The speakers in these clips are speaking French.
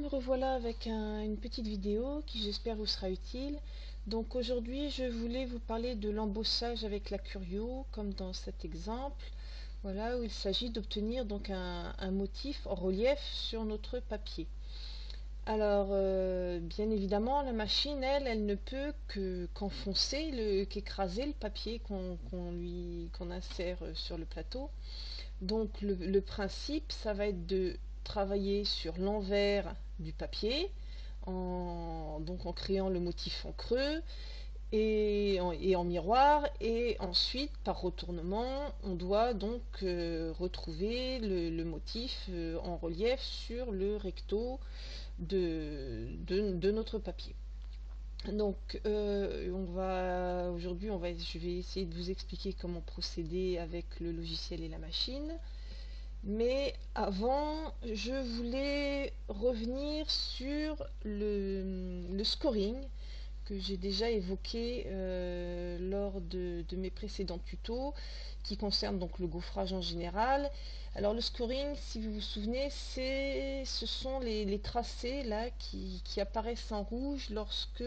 me revoilà avec une petite vidéo qui j'espère vous sera utile. Donc aujourd'hui je voulais vous parler de l'embossage avec la Curio, comme dans cet exemple, voilà, où il s'agit d'obtenir donc un motif en relief sur notre papier. Alors bien évidemment la machine elle ne peut qu'enfoncer, qu'écraser le papier qu'on insère sur le plateau. Donc le principe, ça va être de travailler sur l'envers du papier, donc en créant le motif en creux et en miroir, et ensuite par retournement, on doit donc retrouver le motif en relief sur le recto de notre papier. Donc aujourd'hui je vais essayer de vous expliquer comment procéder avec le logiciel et la machine. Mais avant, je voulais revenir sur le scoring que j'ai déjà évoqué lors de mes précédents tutos, qui concernent donc le gaufrage en général. Alors le scoring, si vous vous souvenez, ce sont les tracés là qui apparaissent en rouge lorsque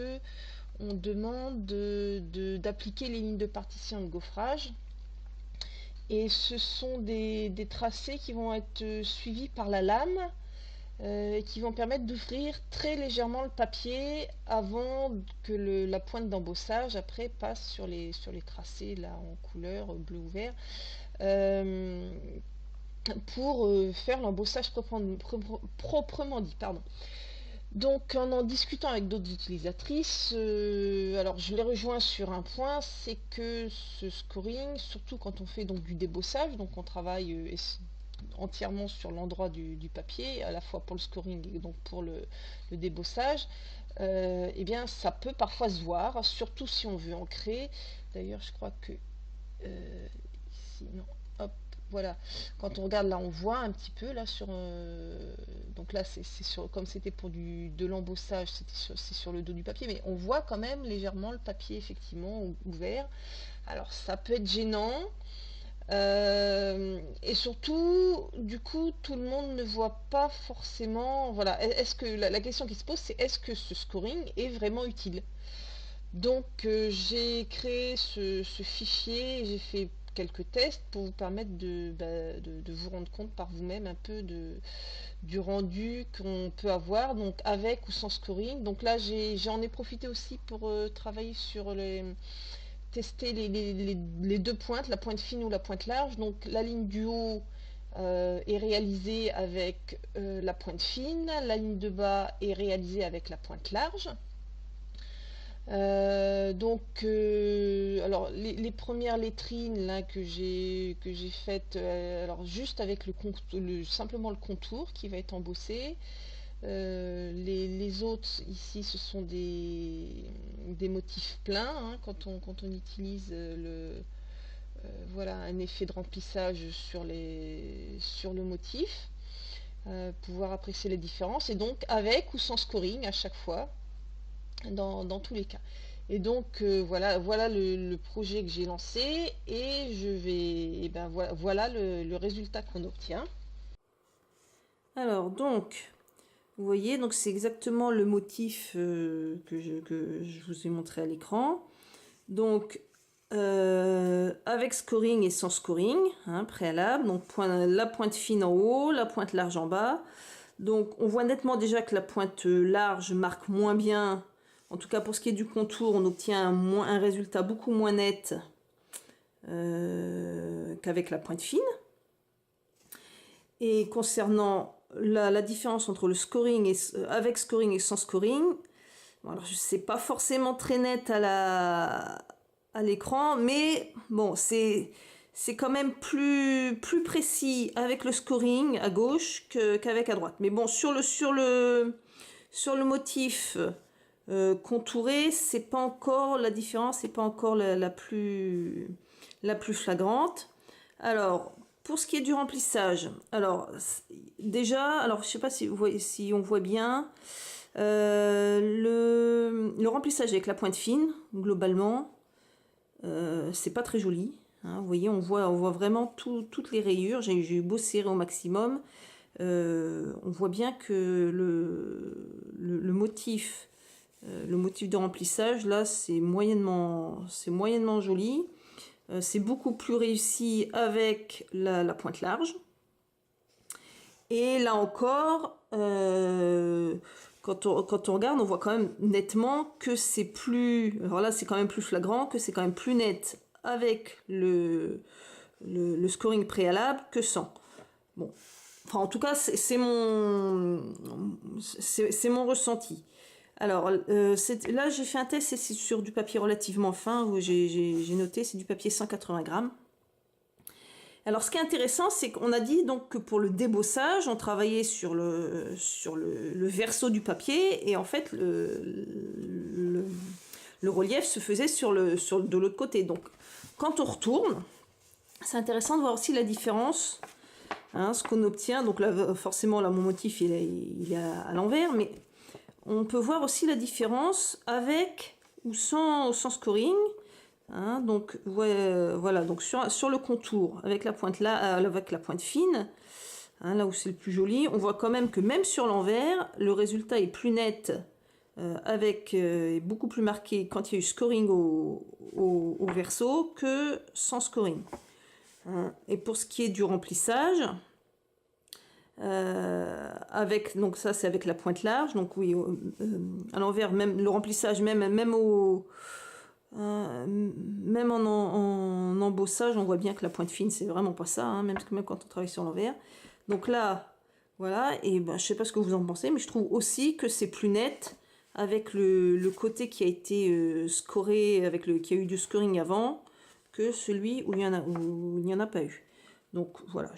on demande d'appliquer les lignes de partition de gaufrage. Et ce sont des tracés qui vont être suivis par la lame et qui vont permettre d'ouvrir très légèrement le papier avant que la pointe d'embossage après passe sur les tracés là en couleur bleu ou vert pour faire l'embossage proprement dit. Pardon. Donc en discutant avec d'autres utilisatrices, alors je les rejoins sur un point, c'est que ce scoring, surtout quand on fait donc du débossage, donc on travaille entièrement sur l'endroit du papier, à la fois pour le scoring et donc pour le débossage, eh bien ça peut parfois se voir, surtout si on veut ancrer. D'ailleurs je crois que ici, non, hop, voilà, quand on regarde là on voit un petit peu là sur donc là c'est sur, comme c'était pour de l'embossage, c'est sur le dos du papier, mais on voit quand même légèrement le papier effectivement ouvert. Alors ça peut être gênant et surtout du coup tout le monde ne voit pas forcément, voilà, est-ce que la question qui se pose c'est est-ce que ce scoring est vraiment utile. Donc j'ai créé ce fichier, j'ai fait quelques tests pour vous permettre de vous rendre compte par vous-même un peu du rendu qu'on peut avoir, donc avec ou sans scoring. Donc là j'en ai profité aussi pour travailler sur tester les deux pointes, la pointe fine ou la pointe large. Donc la ligne du haut est réalisée avec la pointe fine, la ligne de bas est réalisée avec la pointe large. Alors les premières lettrines là que j'ai faites, alors juste avec simplement le contour qui va être embossé. Les autres ici ce sont des motifs pleins, hein, quand on utilise voilà, un effet de remplissage sur le motif, pouvoir apprécier les différences, et donc avec ou sans scoring à chaque fois dans tous les cas. Et donc voilà le projet que j'ai lancé, et voilà le résultat qu'on obtient. Alors donc vous voyez, donc c'est exactement le motif que je vous ai montré à l'écran. Donc avec scoring et sans scoring, hein, préalable. Donc la pointe fine en haut, la pointe large en bas. Donc on voit nettement déjà que la pointe large marque moins bien. En tout cas pour ce qui est du contour, on obtient un résultat beaucoup moins net qu'avec la pointe fine. Et concernant la différence entre le scoring avec scoring et sans scoring, bon, alors c'est pas forcément très net à l'écran, mais bon, c'est quand même plus précis avec le scoring à gauche qu'avec à droite. Mais bon, sur le motif contouré, c'est pas encore la différence, c'est pas encore la plus flagrante. Alors pour ce qui est du remplissage, alors déjà, alors je sais pas si on voit bien le remplissage avec la pointe fine, globalement, c'est pas très joli. Hein, vous voyez, on voit vraiment toutes les rayures. J'ai eu beau serrer au maximum. on voit bien que le motif de remplissage, là, c'est moyennement joli. C'est beaucoup plus réussi avec la pointe large. Et là encore, quand on regarde, on voit quand même nettement que c'est plus... Alors là, c'est quand même plus flagrant, que c'est quand même plus net avec le scoring préalable que sans. Bon, enfin en tout cas, c'est mon ressenti. Alors là, j'ai fait un test, c'est sur du papier relativement fin, où j'ai noté, c'est du papier 180 grammes. Alors, ce qui est intéressant, c'est qu'on a dit donc que pour le débossage, on travaillait sur le verso du papier, et en fait, le relief se faisait de l'autre côté. Donc, quand on retourne, c'est intéressant de voir aussi la différence, hein, ce qu'on obtient. Donc là, forcément, là, mon motif, il est à l'envers, mais on peut voir aussi la différence avec ou sans scoring. Hein, donc voilà, donc sur le contour avec la pointe là, avec la pointe fine, hein, là où c'est le plus joli, on voit quand même que même sur l'envers, le résultat est plus net, est beaucoup plus marqué quand il y a eu scoring au verso que sans scoring. Hein, et pour ce qui est du remplissage, donc ça c'est avec la pointe large, donc oui, à l'envers, même le remplissage, même en embossage, on voit bien que la pointe fine, c'est vraiment pas ça, hein, même quand on travaille sur l'envers. Donc là, voilà, et ben, je sais pas ce que vous en pensez, mais je trouve aussi que c'est plus net avec le côté qui a été scoré, qui a eu du scoring avant, que celui où il n'y en a pas eu. Donc voilà,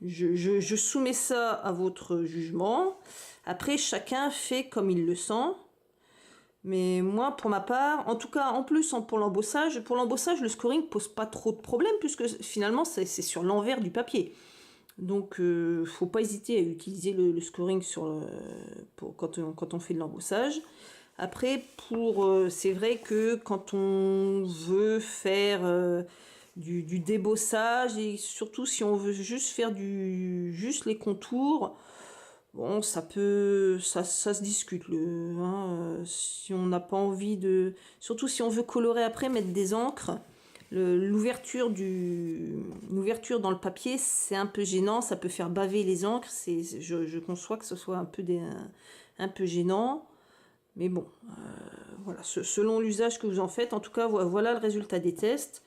je soumets ça à votre jugement. Après, chacun fait comme il le sent. Mais moi, pour ma part, en tout cas, en plus, pour l'embossage, le scoring pose pas trop de problèmes, puisque finalement, c'est sur l'envers du papier. Donc, faut pas hésiter à utiliser le scoring quand on fait de l'embossage. Après, c'est vrai que quand on veut faire du débossage, et surtout si on veut juste faire juste les contours, bon, ça se discute, si on n'a pas envie surtout si on veut colorer après, mettre des encres, l'ouverture dans le papier, c'est un peu gênant, ça peut faire baver les encres, je conçois que ce soit un peu gênant, mais bon, voilà, selon l'usage que vous en faites, en tout cas, voilà le résultat des tests,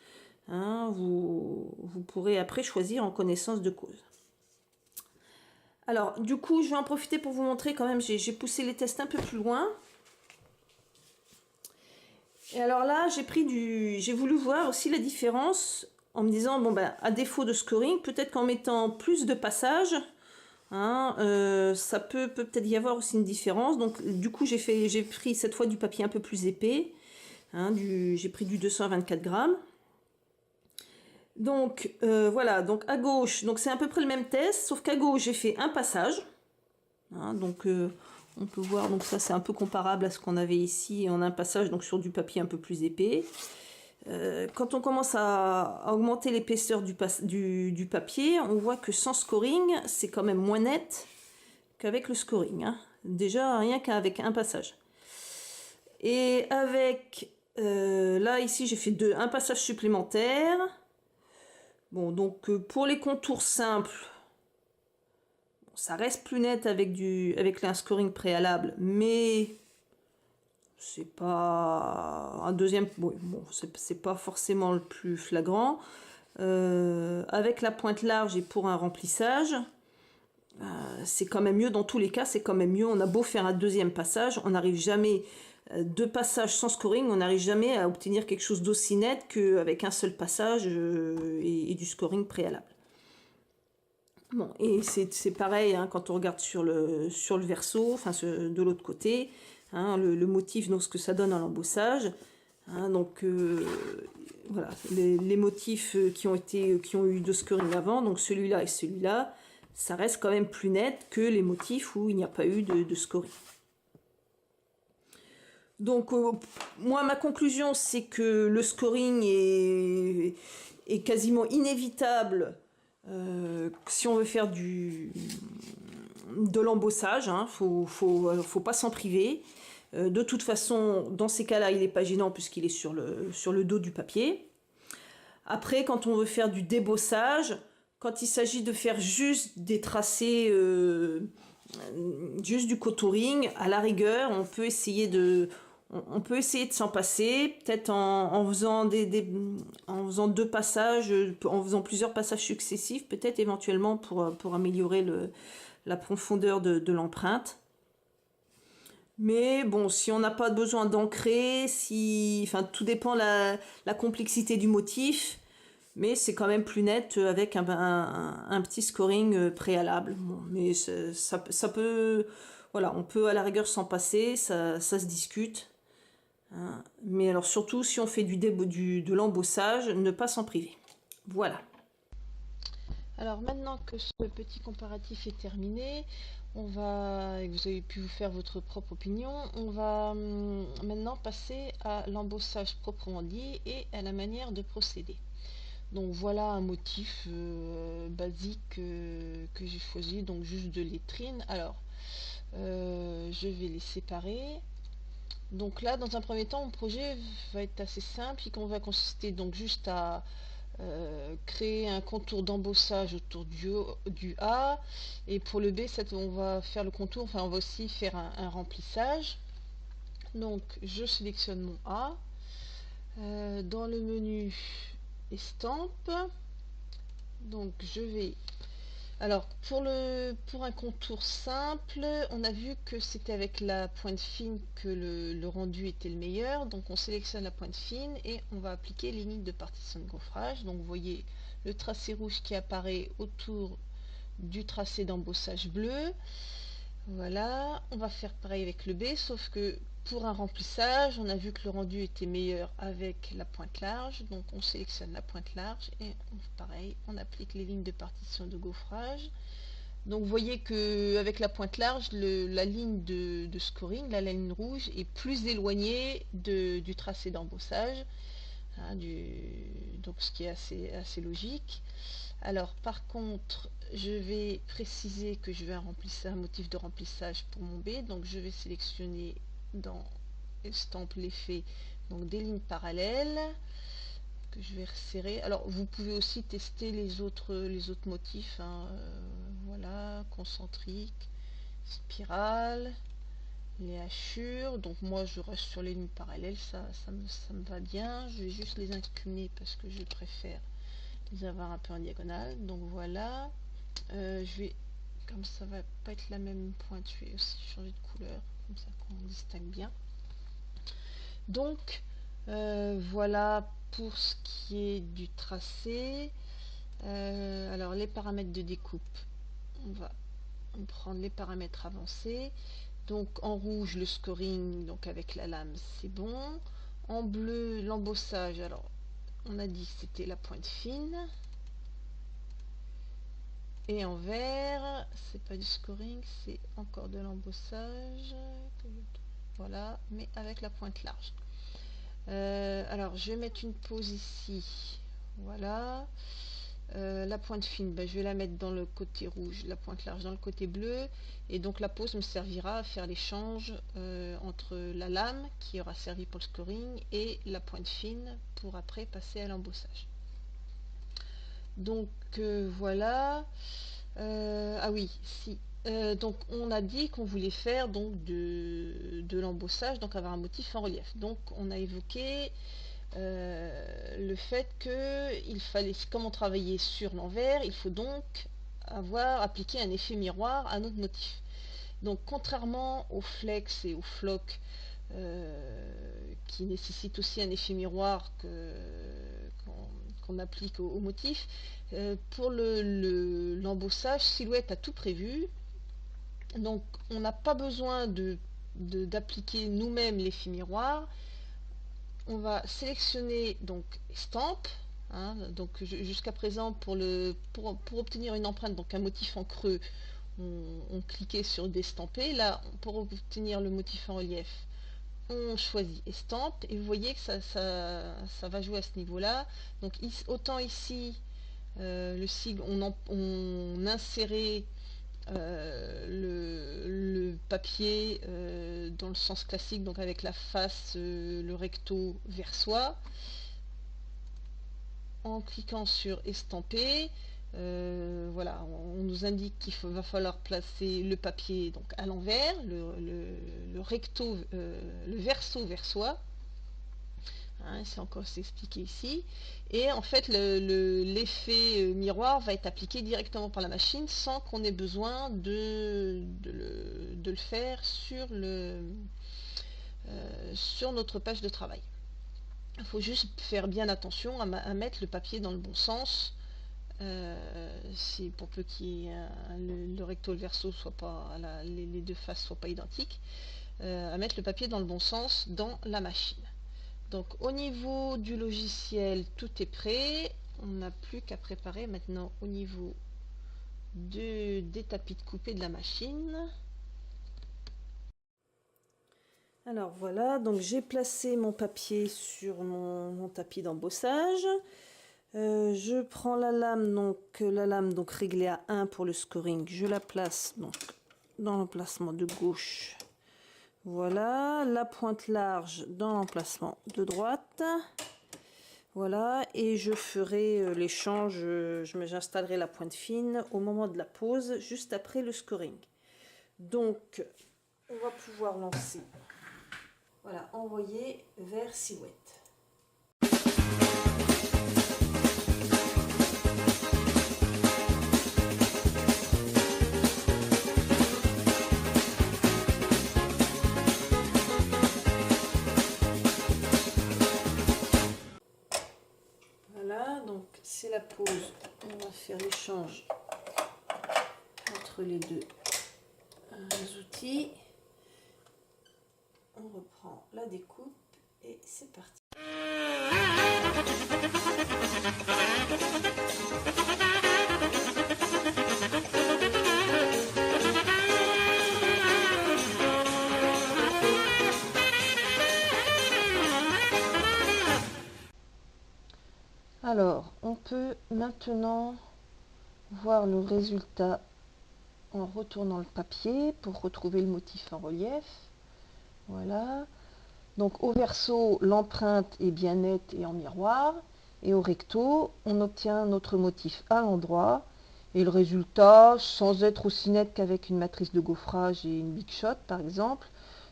hein, vous pourrez après choisir en connaissance de cause. Alors, du coup, je vais en profiter pour vous montrer quand même, j'ai poussé les tests un peu plus loin. Et alors là, j'ai voulu voir aussi la différence en me disant, bon ben, à défaut de scoring, peut-être qu'en mettant plus de passages, hein, ça peut-être y avoir aussi une différence. Donc, du coup, j'ai pris cette fois du papier un peu plus épais, hein, j'ai pris du 224 grammes. Donc voilà, donc à gauche, donc c'est à peu près le même test, sauf qu'à gauche j'ai fait un passage. Hein, donc on peut voir, donc ça c'est un peu comparable à ce qu'on avait ici en un passage, donc sur du papier un peu plus épais. Quand on commence à augmenter l'épaisseur du papier, on voit que sans scoring, c'est quand même moins net qu'avec le scoring. Hein. Déjà rien qu'avec un passage. Et avec, là ici j'ai fait un passage supplémentaire. Bon, donc pour les contours simples, ça reste plus net avec un scoring préalable, mais c'est pas un deuxième. Bon, c'est pas forcément le plus flagrant. Avec la pointe large et pour un remplissage, c'est quand même mieux dans tous les cas. C'est quand même mieux. On a beau faire un deuxième passage, on n'arrive jamais. Deux passages sans scoring, on n'arrive jamais à obtenir quelque chose d'aussi net qu'avec un seul passage et du scoring préalable. Bon, et c'est pareil hein, quand on regarde sur le verso, enfin de l'autre côté, hein, le motif, donc ce que ça donne à l'embossage. Hein, donc voilà, les motifs qui ont eu de scoring avant, donc celui-là et celui-là, ça reste quand même plus net que les motifs où il n'y a pas eu de scoring. Donc, moi, ma conclusion, c'est que le scoring est quasiment inévitable Si on veut faire de l'embossage, hein, faut pas s'en priver. De toute façon, dans ces cas-là, il n'est pas gênant puisqu'il est sur le dos du papier. Après, quand on veut faire du débossage, quand il s'agit de faire juste des tracés, juste du contouring, à la rigueur, on peut essayer de s'en passer, peut-être en faisant en faisant deux passages, en faisant plusieurs passages successifs, peut-être éventuellement pour améliorer la profondeur de l'empreinte. Mais bon, si on n'a pas besoin d'ancrer, enfin, tout dépend la complexité du motif, mais c'est quand même plus net avec un petit scoring préalable. Bon, mais ça peut, voilà, on peut à la rigueur s'en passer, ça se discute. Hein. Mais alors surtout, si on fait de l'embossage, ne pas s'en priver. Voilà. Alors maintenant que ce petit comparatif est terminé, et que vous avez pu vous faire votre propre opinion, on va maintenant passer à l'embossage proprement dit et à la manière de procéder. Donc voilà un motif basique que j'ai choisi, donc juste de lettrines. Alors, je vais les séparer. Donc là, dans un premier temps, mon projet va être assez simple, il va consister donc juste à créer un contour d'embossage autour du A, et pour le B, on va faire le contour, enfin on va aussi faire un remplissage. Donc je sélectionne mon A, dans le menu estampe, donc je vais... Alors pour un contour simple, on a vu que c'était avec la pointe fine que le rendu était le meilleur. Donc on sélectionne la pointe fine et on va appliquer les lignes de partition de gaufrage. Donc vous voyez le tracé rouge qui apparaît autour du tracé d'embossage bleu. Voilà, on va faire pareil avec le B, sauf que pour un remplissage, on a vu que le rendu était meilleur avec la pointe large, donc on sélectionne la pointe large et pareil, on applique les lignes de partition de gaufrage. Donc vous voyez que avec la pointe large, la ligne de scoring, la ligne rouge, est plus éloignée du tracé d'embossage, hein, donc ce qui est assez logique. Alors par contre, je vais préciser que je vais un motif de remplissage pour mon B, donc je vais sélectionner dans estampe l'effet, donc des lignes parallèles que je vais resserrer. Alors vous pouvez aussi tester les autres motifs, hein, voilà, concentrique, spirale, les hachures. Donc moi je reste sur les lignes parallèles, ça me va bien. Je vais juste les incliner parce que je préfère les avoir un peu en diagonale. Donc voilà, je vais, comme ça va pas être la même pointe, je vais aussi changer de couleur comme ça qu'on distingue bien. Donc voilà pour ce qui est du tracé. Alors les paramètres de découpe, on va prendre les paramètres avancés. Donc en rouge le scoring, donc avec la lame c'est bon. En bleu l'embossage, alors on a dit que c'était la pointe fine. Et en vert, c'est pas du scoring, c'est encore de l'embossage. Voilà, mais avec la pointe large. Alors, je vais mettre une pause ici. Voilà. La pointe fine, je vais la mettre dans le côté rouge, la pointe large dans le côté bleu. Et donc, la pause me servira à faire l'échange entre la lame, qui aura servi pour le scoring, et la pointe fine pour après passer à l'embossage. Donc voilà. Ah oui, si. Donc on a dit qu'on voulait faire donc de l'embossage, donc avoir un motif en relief. Donc on a évoqué le fait que il fallait, comme on travaillait sur l'envers, il faut donc avoir appliqué un effet miroir à notre motif. Donc contrairement au flex et au floc qui nécessitent aussi un effet miroir qu'on applique au motif, pour l'embossage silhouette a tout prévu, donc on n'a pas besoin d'appliquer nous-mêmes l'effet miroir. On va sélectionner donc estampe, hein, donc jusqu'à présent pour obtenir une empreinte, donc un motif en creux, on cliquait sur d'estamper. Là pour obtenir le motif en relief, on choisit estampe et vous voyez que ça va jouer à ce niveau là. Donc autant ici le sigle, on insérait le papier dans le sens classique, donc avec la face, le recto vers soi. En cliquant sur estamper, voilà, on nous indique va falloir placer le papier donc à l'envers, le recto, le verso vers soi. Hein, c'est encore expliqué ici. Et en fait, l'effet miroir va être appliqué directement par la machine sans qu'on ait besoin de le faire sur notre page de travail. Il faut juste faire bien attention à mettre le papier dans le bon sens. Pour peu que le recto et le verso soit pas, les deux faces soient pas identiques, à mettre le papier dans le bon sens dans la machine. Donc au niveau du logiciel, tout est prêt. On n'a plus qu'à préparer maintenant au niveau des tapis de coupé de la machine. Alors voilà, donc j'ai placé mon papier sur mon tapis d'embossage. Je prends la lame donc réglée à 1 pour le scoring. Je la place donc dans l'emplacement de gauche. Voilà, la pointe large dans l'emplacement de droite. Voilà, et je ferai l'échange, j'installerai la pointe fine au moment de la pause, juste après le scoring. Donc, on va pouvoir lancer. Voilà, envoyer vers silhouette. Voilà, donc c'est la pause. On va faire l'échange entre les deux outils. On reprend la découpe et c'est parti. Alors, on peut maintenant voir le résultat en retournant le papier pour retrouver le motif en relief. Voilà. Donc au verso, l'empreinte est bien nette et en miroir. Et au recto, on obtient notre motif à l'endroit. Et le résultat, sans être aussi net qu'avec une matrice de gaufrage et une Big Shot par exemple,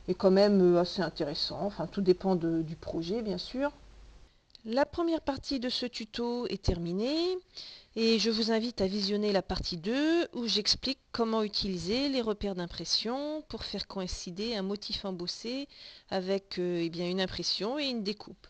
est quand même assez intéressant. Enfin, tout dépend du projet, bien sûr. La première partie de ce tuto est terminée et je vous invite à visionner la partie 2 où j'explique comment utiliser les repères d'impression pour faire coïncider un motif embossé avec eh bien, une impression et une découpe.